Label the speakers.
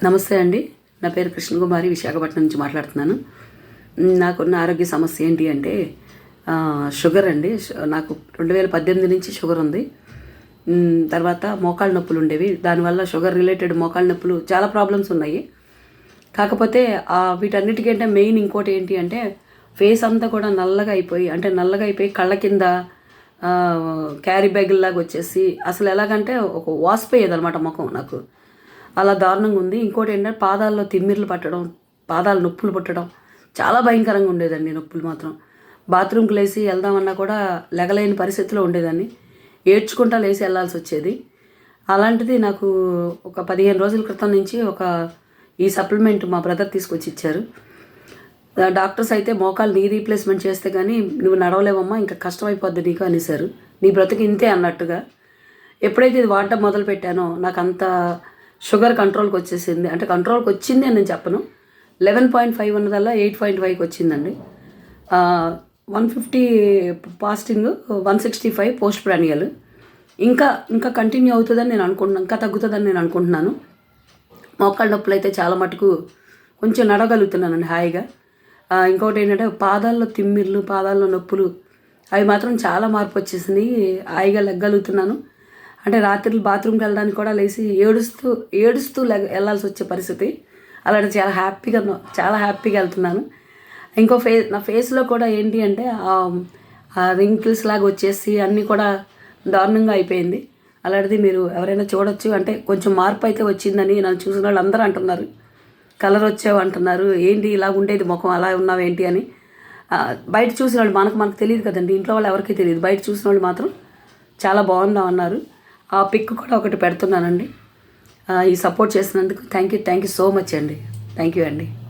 Speaker 1: నమస్తే అండి. నా పేరు కృష్ణకుమారి, విశాఖపట్నం నుంచి మాట్లాడుతున్నాను. నాకున్న ఆరోగ్య సమస్య ఏంటి అంటే షుగర్ అండి. నాకు 2018 నుంచి షుగర్ ఉంది. తర్వాత మోకాళ్ళ నొప్పులు ఉండేవి. దానివల్ల షుగర్ రిలేటెడ్ మోకాళ్ళ నొప్పులు చాలా ప్రాబ్లమ్స్ ఉన్నాయి. కాకపోతే వీటన్నిటికంటే మెయిన్ ఇంకోటి ఏంటి అంటే ఫేస్ అంతా కూడా నల్లగా అయిపోయి కళ్ళ కింద క్యారీ బ్యాగ్ లాగా వచ్చేసి అసలు ఎలాగంటే ఒక వాసిపోయేది అనమాట ముఖం. నాకు అలా దారుణంగా ఉంది. ఇంకోటి ఏంటంటే పాదాల్లో తిమ్మిర్లు పట్టడం, పాదాలు నొప్పులు పుట్టడం చాలా భయంకరంగా ఉండేదండి. నొప్పులు మాత్రం బాత్రూమ్కి లేచి వెళ్దామన్నా కూడా లెగలేని పరిస్థితిలో ఉండేదాన్ని. ఏడ్చుకుంటా లేచి వెళ్ళాల్సి వచ్చేది. అలాంటిది నాకు ఒక 15 రోజుల క్రితం నుంచి ఈ సప్లిమెంట్ మా బ్రదర్ తీసుకొచ్చి ఇచ్చారు. డాక్టర్స్ అయితే మోకాలు నీ రీప్లేస్మెంట్ చేస్తే కానీ నువ్వు నడవలేవమ్మా, ఇంకా కష్టమైపోద్ది నీకు అనేసారు. నీ బ్రతుకు ఇంతే అన్నట్టుగా. ఎప్పుడైతే ఇది వాడటం మొదలు పెట్టానో నాకు అంత షుగర్ కంట్రోల్కి వచ్చేసింది. అంటే కంట్రోల్కి వచ్చింది అని నేను చెప్పను. 11.5 ఉన్నదల్లా 8.5కి వచ్చిందండి. 150 ఫాస్టింగ్, 165 పోస్ట్ ప్రానియల్. ఇంకా కంటిన్యూ అవుతుందని నేను అనుకుంటున్నాను, ఇంకా తగ్గుతుందని నేను అనుకుంటున్నాను. మోకాళ్ళ నొప్పులు అయితే చాలా మటుకు కొంచెం నడవగలుగుతున్నానండి హాయిగా. ఇంకొకటి ఏంటంటే పాదాల్లో తిమ్మిర్లు, పాదాల్లో నొప్పులు అవి మాత్రం చాలా మార్పు వచ్చేసింది. హాయిగా లెగ్గలుగుతున్నాను. అంటే రాత్రులు బాత్రూమ్కి వెళ్ళడానికి కూడా లేచి ఏడుస్తూ వెళ్ళాల్సి వచ్చే పరిస్థితి. అలాంటి చాలా హ్యాపీగా వెళ్తున్నాను. నా ఫేస్లో కూడా ఏంటి అంటే రింకిల్స్ లాగా వచ్చేసి అన్నీ కూడా దారుణంగా అయిపోయింది. అలాంటిది మీరు ఎవరైనా చూడొచ్చు. అంటే కొంచెం మార్పు అయితే వచ్చిందని నన్ను చూసిన వాళ్ళు అందరూ అంటున్నారు. కలర్ వచ్చావు అంటున్నారు. ఏంటి ఇలా ఉండేది ముఖం, అలా ఉన్నావు ఏంటి అని. బయట చూసిన వాళ్ళు మనకు తెలియదు కదండి, ఇంట్లో వాళ్ళు ఎవరికీ తెలియదు. బయట చూసిన వాళ్ళు మాత్రం చాలా బాగుందాం అన్నారు. ఆ పిక్ కూడా ఒకటి పెడుతున్నానండి. ఈ సపోర్ట్ చేసినందుకు థ్యాంక్ యూ సో మచ్ అండి. థ్యాంక్ యూ అండి.